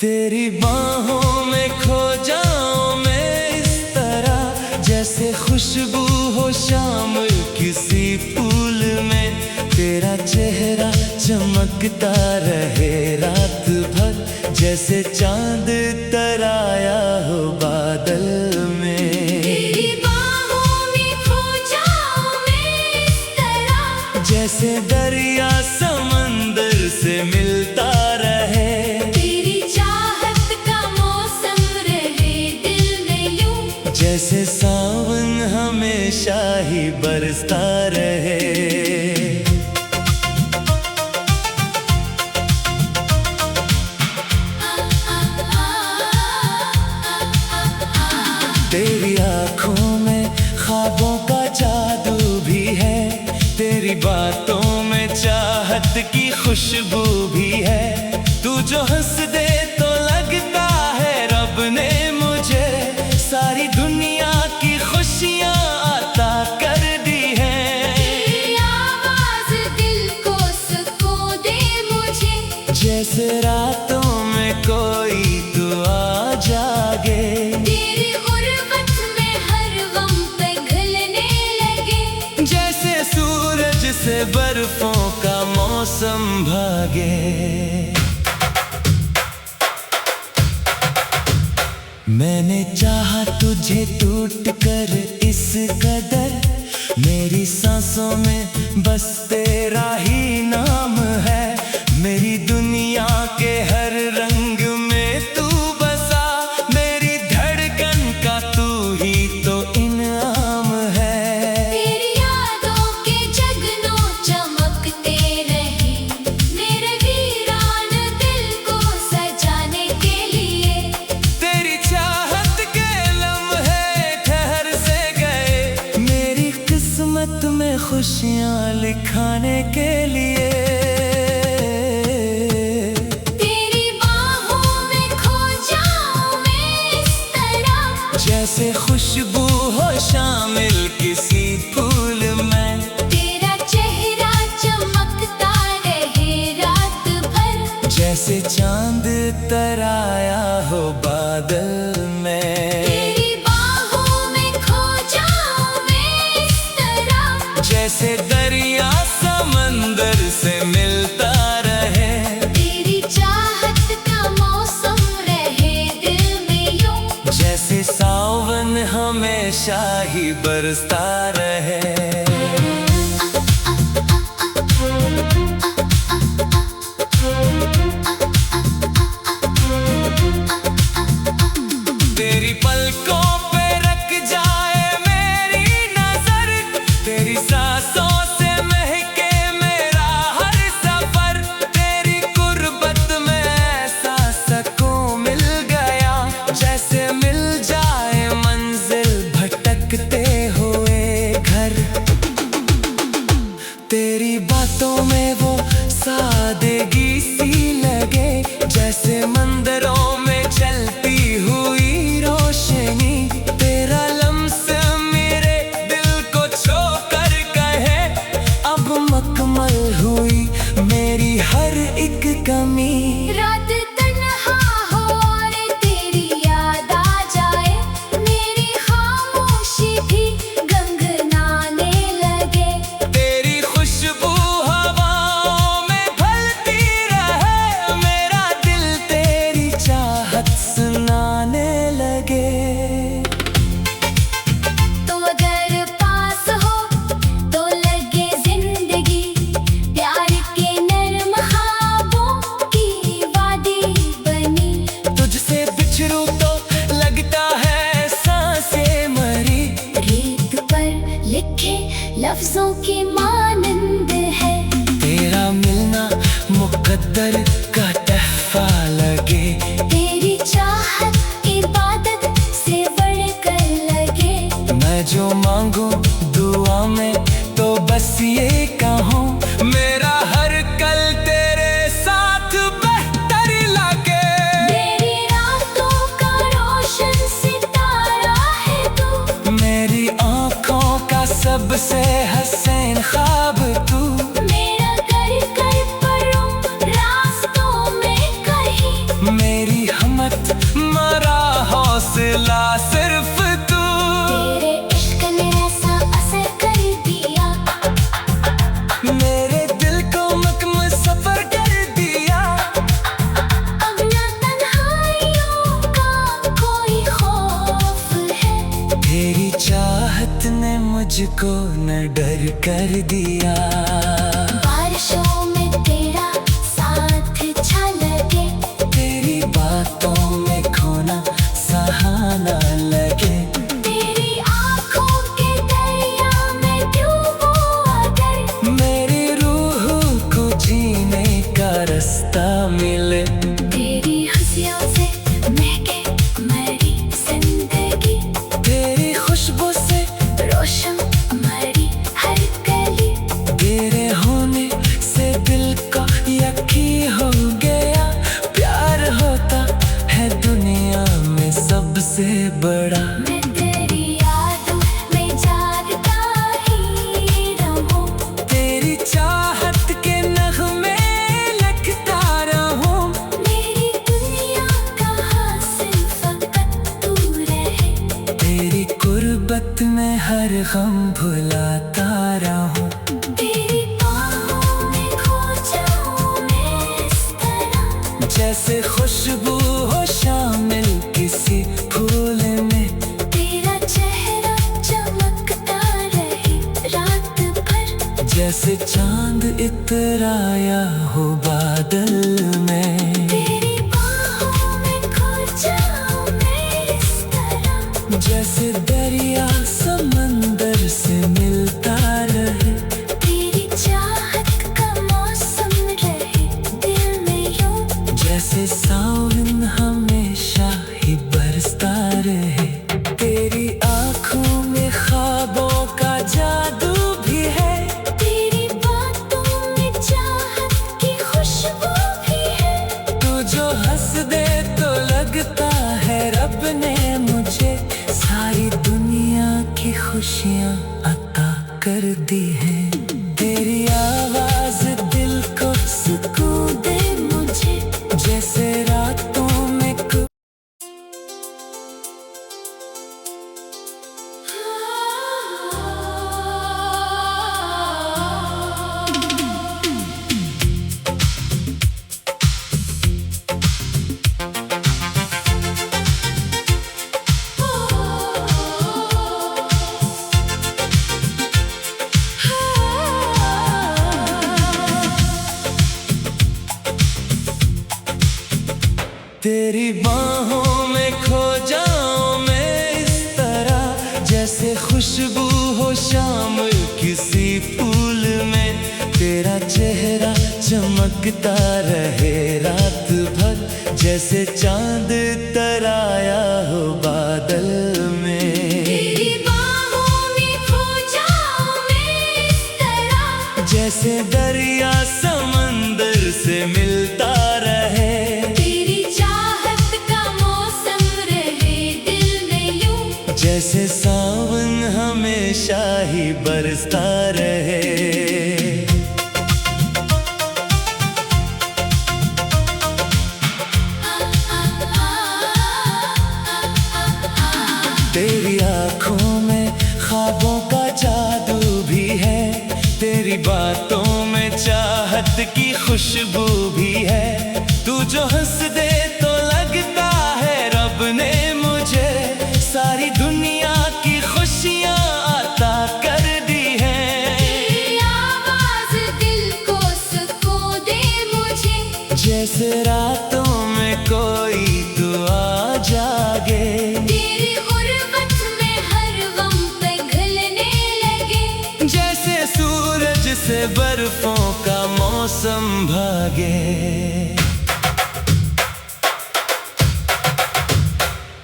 तेरी बाहों में खो जाऊं मैं इस तरह, जैसे खुशबू हो शाम किसी फूल में। तेरा चेहरा चमकता रहे रात भर, जैसे चांद तराया हो बादल में। तेरी बाहों में खो जाऊं मैं इस तरह, जैसे दरिया समंदर से मिलता रहे। तेरी चाहत का मौसम रहे दिल में यूं, जैसे सावन हमेशा ही बरसता रहे। तेरी आँखों में ख्वाबों का जादू भी है, तेरी बातों में चाहत की खुशबू भी है। तू जो हंस दे तो लगता है रब ने मुझे सारी दुनिया की खुशियाँ अता कर दी है। तेरी आवाज दिल को सुकून दे मुझे, जैसे रातों में कोई दुआ जागे। तेरी गुर्बत में हर गम पिघलने लगे, जैसे सूरज से बर्फों का मौसम भागे। मैंने चाहा तुझे टूट कर इस कदर, मेरी सांसों में बस तेरा ही नाम है। मेरी दुनिया के हर रंग में तू बसा, मेरी धड़कन का तू ही तो इनाम है। तेरी यादों के जगनों चमकते रहे, मेरे वीरान दिल को सजाने के लिए। तेरी चाहत के लम्हे ठहर से गए, मेरी किस्मत में खुशियाँ लिखाने के लिए। तेरी बाहों में खो जाऊं मैं इस तरह, जैसे खुशबू हो शामिल किसी फूल में। तेरा चेहरा चमकता रहे रात भर, जैसे चांद तराया हो बादल में। तेरी बाहों में खो जाऊं मैं इस तरह, जैसे दरिया समंदर से मिलता रहे। तेरी चाहत का मौसम रहे दिल में यूं, जैसे सावन हमेशा ही बरसता रहे। तेरी पलकों पे रख जाए मेरी नजर, तेरी सांसों से महके मेरा हर सफर। तेरी गुर्बत में ऐसा सुकून मिल गया, जैसे मिल जाए मंजिल भटकते हुए घर। तेरी बातों में वो सादगी सी लगे, जैसे मंदिरों में चलती हुई रोशनी। तेरा लम्स मेरे दिल को छू कर कहे, अब मुकम्मल हुई मेरी हर एक कमी। रात तन्हा हो और तेरी याद आ जाए, मेरी खामोशी भी गंगनाने लगे। तेरी खुशबू हवाओं में फैलती रहे, मेरा दिल तेरी चाहत सुनाने लगे। तो अगर पास हो तो लगे जिंदगी, प्यार के नरम ख्वाबों की वादी बनी। तुझसे बिछड़ूं तो लगता है सांसें मरी, रेत पर लिखे लफ्जों की मानंद है। तेरा मिलना मुकद्दर का तहफा लगे। तेरी चाहत इबादत से बढ़कर लगे, मैं जो मांगू दुआ में तो बस ये कहूँ, मेरा हर कल तेरे साथ बेहतर लगे। मेरी रातों का रोशन सितारा है तू, मेरी आँखों का सबसे हसीन ख्वाब तू। मेरा कर कर पढ़ूं राज मुझको न डर कर दिया। बारिशों में तेरा साथ छलके, तेरी बातों में खोना सहाना लगे। तेरी आँखों के दरिया में डूबो अगर, मेरी रूह को जीने का रास्ता मिले। तेरी खुशियों से महके मरी जिंदगी, तेरी खुशबू से रोशन मरी हर गली। तेरे होने से दिल का यकीन हो गया, प्यार होता है दुनिया में सबसे बड़ा। मैं तेरी यादों में जागता ही रहूं, तेरी चाहत के नगमे लगता रहूं। मेरी दुनिया का हासिल फकत तू रहे। तेरी गुर्बत में हर गम भुलाता रहूं। तेरी बाहों में खो जाऊं मैं इस तरह, जैसे खुशबू हो शामिल किसी फूल में। तेरा चेहरा चमकता रहे रात भर, जैसे चांद इतराया हो बादल में। तेरी बाहों में खो जाऊं मैं इस तरह, जैसे दरिया समंदर से मिलता रहे। तेरी चाहत का मौसम रहे दिल में यूं, जैसे सावन हमेशा ही बरसता रहे। तेरी आँखों में ख्वाबों का जादू भी है। तेरी बातों में चाहत की खुशबू भी है। तू जो हंस दे तो लगता है रब ने मुझे सारी दुनिया की खुशियाँ अता कर दी है। तेरी आवाज दिल को सुकून दे मुझे, जैसे रातों में तेरी बाहों में खो जाऊं मैं इस तरह। जैसे खुशबू हो शाम किसी फूल में। तेरा चेहरा चमकता रहे रात भर, जैसे चांद तराया हो बादल में। तेरी बाहों में खो जाऊं मैं इस तरह, जैसे दरिया समंदर से मिलता रहे। तेरी चाहत का मौसम रहे दिल में यूं, जैसे सावन हमेशा ही बरसता रहे। तेरी आँखों में ख्वाबों का जादू भी है। तेरी बातों में चाहत की खुशबू भी है। तू जो हंस दे तो लगता है रब ने मुझे सारी दुनिया की खुशियाँ अता कर दी हैं। तेरी आवाज दिल को सुकून दे मुझे, जैसे रातों में कोई दुआ जागे। तेरी गुर्बत में हर गम पिघलने लगे। जैसे सूरज से बर्फों का मौसम भागे।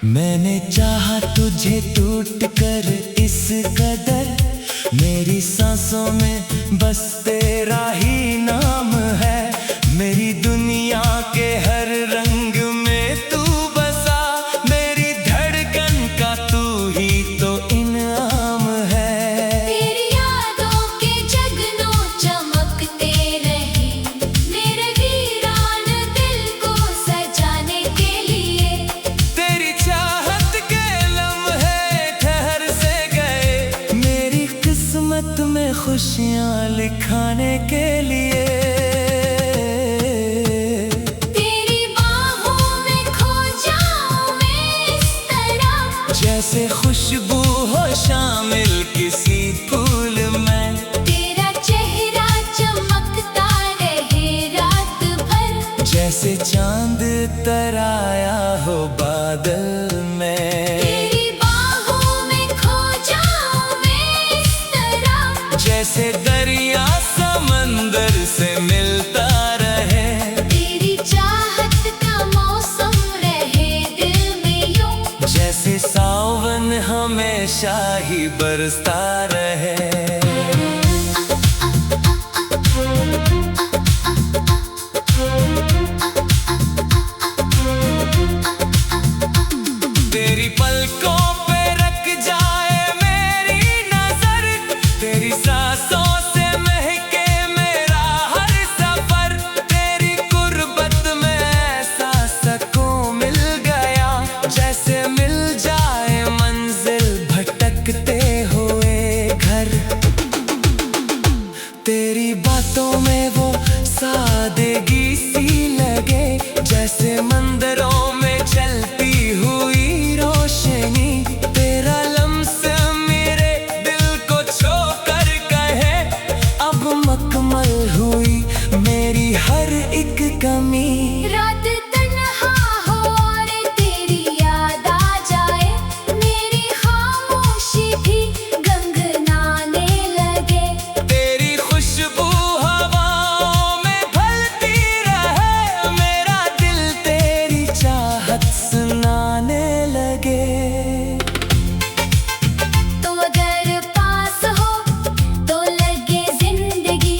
मैंने चाहा तुझे टूट कर इस कदर, मेरी सांसों में बस तेरा ही नाम है। मेरी दुनिया के हर रंग में तू बसा, मेरी धड़कन का तू ही तो इनाम है। तेरी यादों के जगनों चमकते रहे मेरे वीरान दिल को सजाने के लिए। तेरी चाहत के लम्हे ठहर से गए, मेरी किस्मत में खुशियाँ लिखाने के लिए। जैसे खुशबू हो शामिल किसी फूल में। तेरा चेहरा चमकता रहे रात भर, जैसे चांद तराया हो बादल में। तेरी बाहों में खो जाऊं मैं इस तरह, जैसे दरिया समंदर से मिलता रहे। तेरी चाहत का मौसम रहे दिल में यूं, जैसे सावन हमेशा ही बरसता रहे। तेरी पलकों पे रख जाए मेरी नजर, तेरी सांसों से महके मेरा हर सफर। तेरी गुर्बत में ऐसा सुकून मिल गया, जैसे मिल जाए मंजिल भटकते हुए घर। तेरी बातों में वो सादगी सी लगे, जैसे मंदिरों में चलती हुई रोशनी। तेरा लम्स मेरे दिल को छू कर कहे, अब मुकम्मल हुई मेरी हर एक कमी। रात तन्हा हो और तेरी याद आ जाए, मेरी खामोशी भी गनगनाने लगे। तेरी खुशबू हवाओं में फैलती रहे, मेरा दिल तेरी चाहत सुनाने लगे। तो अगर पास हो तो लगे जिंदगी,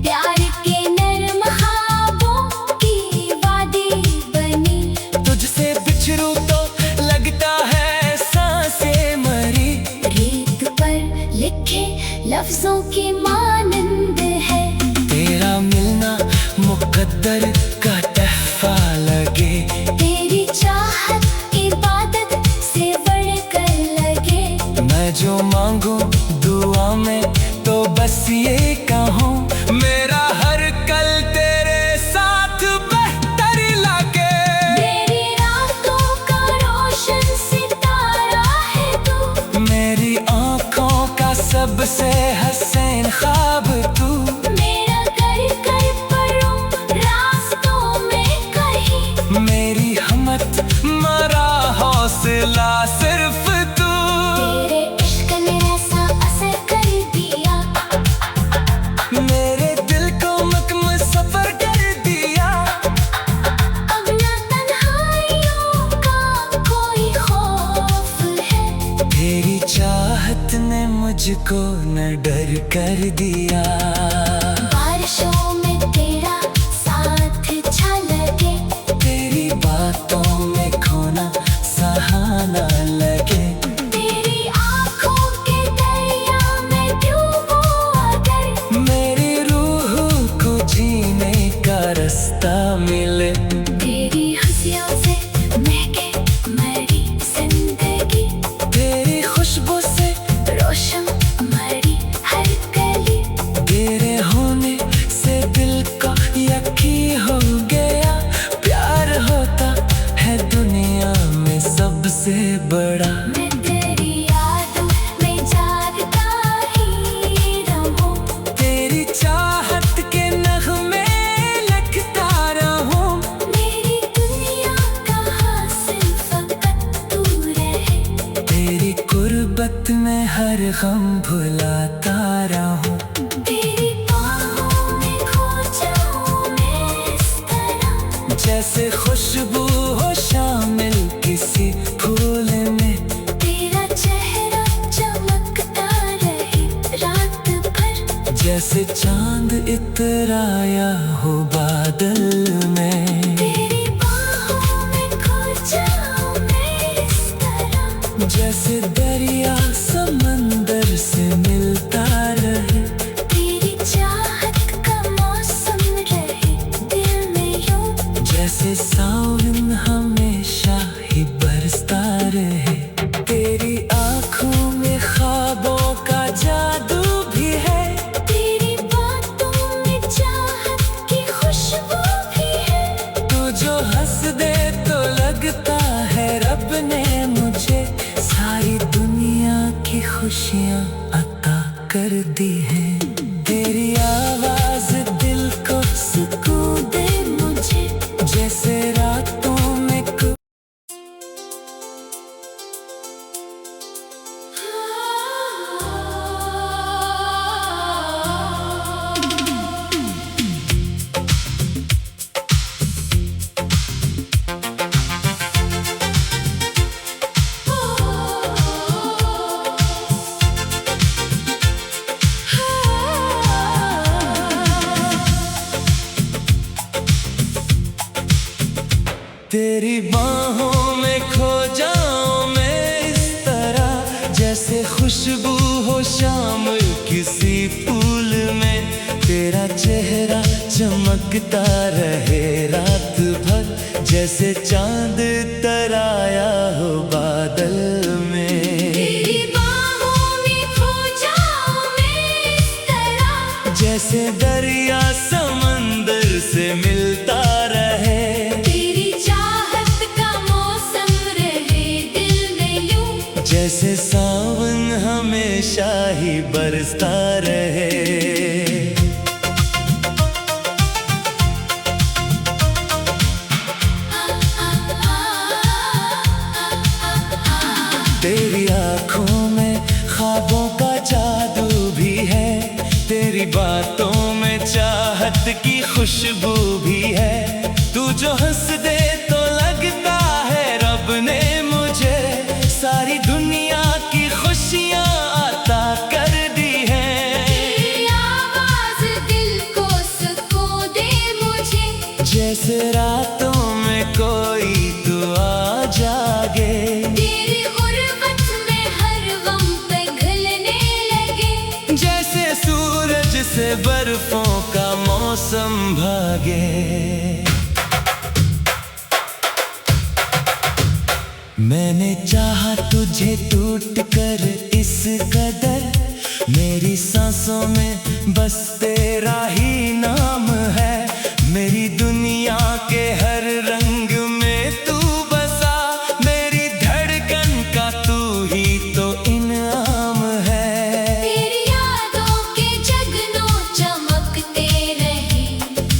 प्यार के नरम ख्वाबों की वादी बनी। तुझसे बिछड़ूं तो लगता है सांसें मरी। रेत पर लिखे लफ्जों की मानंद है, तेरा मिलना मुकद्दर का तहफा लगे। तेरी चाहत इबादत से बढ़कर लगे। मैं जो मांगू दुआ में तो बस ये कहूँ, मेरा हर कल तेरे साथ बेहतर लगे। मेरी रातों का रोशन सितारा है तू, मेरी आँखों का सबसे हसीन ख्वाब तू। मेरा कर कर परूं रास्तों में कहीं, मेरी हिम्मत मरा हौसला सिर्फ तू। तेरे इश्क ने ऐसा असर कर दिया, मेरे दिल को मुकम्मल सफर कर दिया। अब न तन्हाइयों का कोई खौफ है। तेरी चाहत ने मुझको न डर कर दिया। बारिशों में तेरा साथ छलके, तेरी बातों में खोना सहाना लगे। तेरी आँखों के दरिया में डूबो अगर, मेरी रूह को जीने का रास्ता मिले। तेरी हंसियों से महके मरी जिंदगी, तेरी खुशबू से रोशन मरी हर गली। तेरे होने से दिल का यकीन हो गया, प्यार होता है दुनिया में सबसे बड़ा। मैं तेरी यादों में जागता ही रहूं, तेरी चाहत के नगमे लिखता रहूं। मेरी दुनिया का हासिल फकत तू रहे। तेरी गुर्बत में हर गम भुलाता रहूं। तेरी बाहों में खो जाऊं मैं इस तरह, जैसे खुशबू हो शामिल किसी फूल में। तेरा चेहरा चमकता रहे रात भर, जैसे चांद इतराया हो बादल में। तेरी बाहों में खो जाऊं मैं इस तरह, जैसे दरिया समंदर से मिलता रहे। तेरी चाहत का मौसम रहे दिल में यूं, जैसे सावन हमेशा ही बरसता रहे। तेरी आँखों में ख्वाबों का जादू भी है, तेरी बातों में चाहत की खुशबू भी है। तू जो हंस दे तो लगता है रब ने मुझे सारी दुनिया की खुशियाँ अता कर दी है। तेरी आवाज दिल को सुकून दे मुझे, जैसे रातों में तेरी बाहों में खो जाऊं मैं इस तरह, जैसे खुशबू हो शाम किसी फूल में। तेरा चेहरा चमकता रहे रात भर, जैसे चांद तराया हो बादल में। तेरी बाहों में खो जाऊं मैं इस तरह, जैसे दरिया समंदर से मिलता रहे। जैसे सावन हमेशा ही बरसता रहे। तेरी आँखों में ख्वाबों का जादू भी है, तेरी बातों में चाहत की खुशबू भी है। तू जो हंस दे तो लगता है रब ने मुझे सारी दुनिया की खुशियाँ अता कर दी है। तेरी आवाज दिल को सुकून दे मुझे, जैसे रातों में कोई दुआ जागे। तेरी गुर्बत में हर गम पिघलने लगे, जैसे सूरज से बर्फों का मौसम भागे। मैंने चाहा तुझे टूट कर इस कदर, मेरी सांसों में बस तेरा ही नाम है। मेरी दुनिया के हर रंग में तू बसा, मेरी धड़कन का तू ही तो इनाम है। तेरी यादों के जगनों चमकते रहे,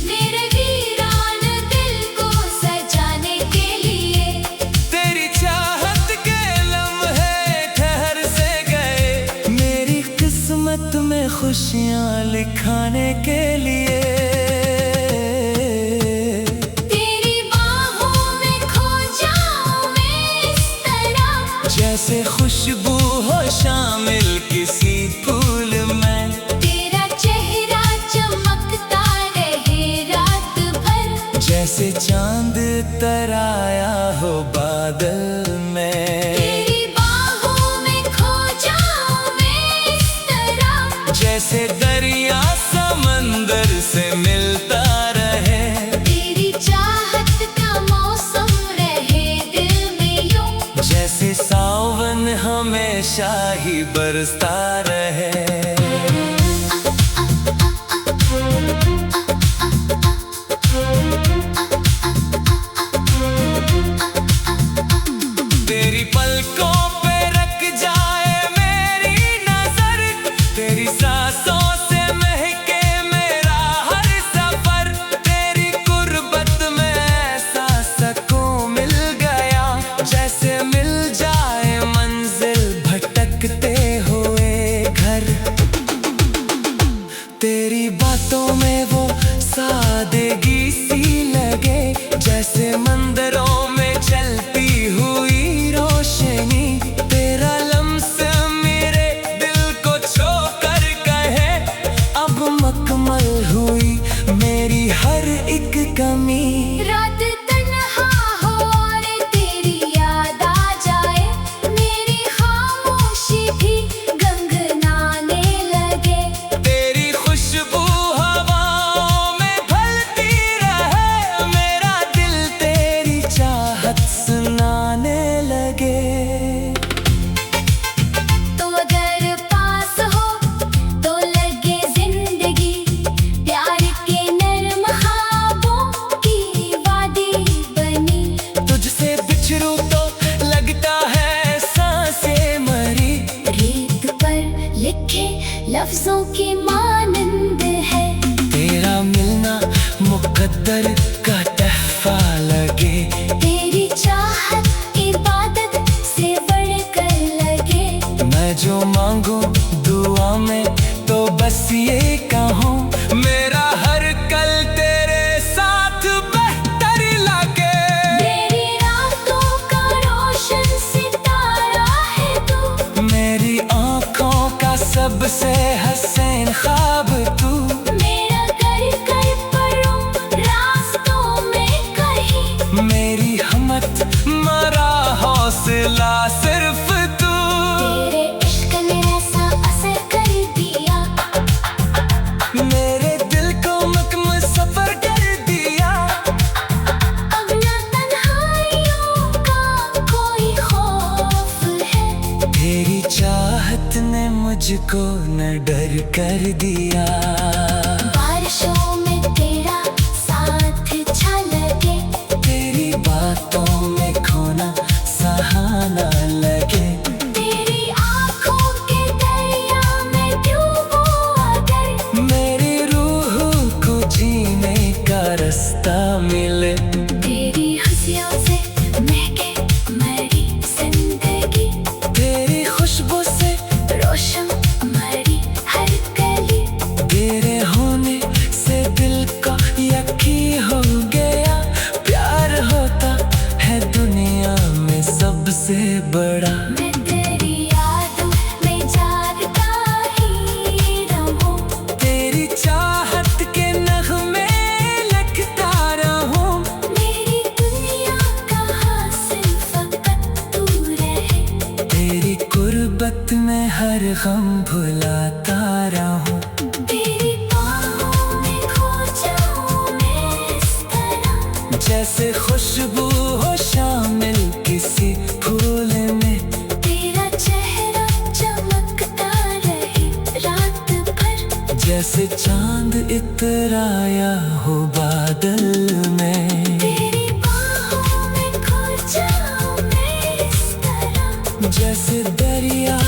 मेरे वीरान दिल को सजाने के लिए। तेरी चाहत के लम्हे ठहर से गए, मेरी किस्मत में खुशियाँ लिखाने के लिए। तेरी बाहों में खो जाऊं मैं इस तरह, जैसे खुशबू हो शामिल किसी फूल में। तेरा चेहरा चमकता रहे रात भर, जैसे चांद तराया हो बादल में। तेरी बाहों में खो जाऊं मैं इस तरह, जैसे दरिया समंदर से मिलता रहे। तेरी चाहत का मौसम रहे दिल में यूं, जैसे सावन हमेशा ही बरसता रहे। तेरी पलकों पे रख जाए मेरी नजर, तेरी सांसों से महके मेरा हर सफर। तेरी गुर्बत में ऐसा सुकून मिल गया, जैसे मिल जाए मंजिल भटकते हुए घर। तेरी बातों में वो सादगी सी लगे, जैसे मंदिरों में चलती हुई रोशनी। लफ्जों की मानंद है। तेरा मिलना मुकद्दर का तहफा लगे। तेरी चाहत इबादत से बढ़कर लगे। मैं जो मांगू दुआ में तो बस ये कहूँ, मेरा हर कल तेरे साथ बेहतर लगे। मेरी रातों का रोशन सितारा है तू। मेरी आँखों का सबसे हसीन ख्वाब तू। मेरा कर कर परूं रास्तों में कहीं। मेरी हिम्मत मरा हौसला सिर्फ तू। तेरे इश्क ने ऐसा असर कर दिया। मेरे दिल को मकम सफर कर दिया। अब ना तन्हाइयों का कोई खौफ है। तेरी चाहत ने मुझको न डर कर दिया। बारिशों में तेरा साथ छलके। तेरी बातों में खोना सहाना लगे। तेरी आँखों के दरिया में डूबो अगर। मेरी रूह को जीने का रास्ता मिले। तेरी हंसियों से महके मरी जिंदगी। तेरी खुशबू से रोशन मरी हर गली। तेरे होने से दिल का यकीन हो गया। प्यार होता है दुनिया में सबसे बड़ा। मैं तेरी यादों में जागता ही रहूं। तेरी चाहत के नगमे लिखता रहूं। मेरी दुनिया का हासिल फकत तू रहे। तेरी गुर्बत में हर गम भुलाता रहूं। तेरी बाहों में खो जाऊं मैं इस तरह। जैसे खुशबू हो शामिल किसी फूल में। तेरा चेहरा चमकता रहे रात भर। जैसे चांद इतराया हो बादल में। तेरी बाहों में खो जाऊं मैं इस तरह। जैसे दरिया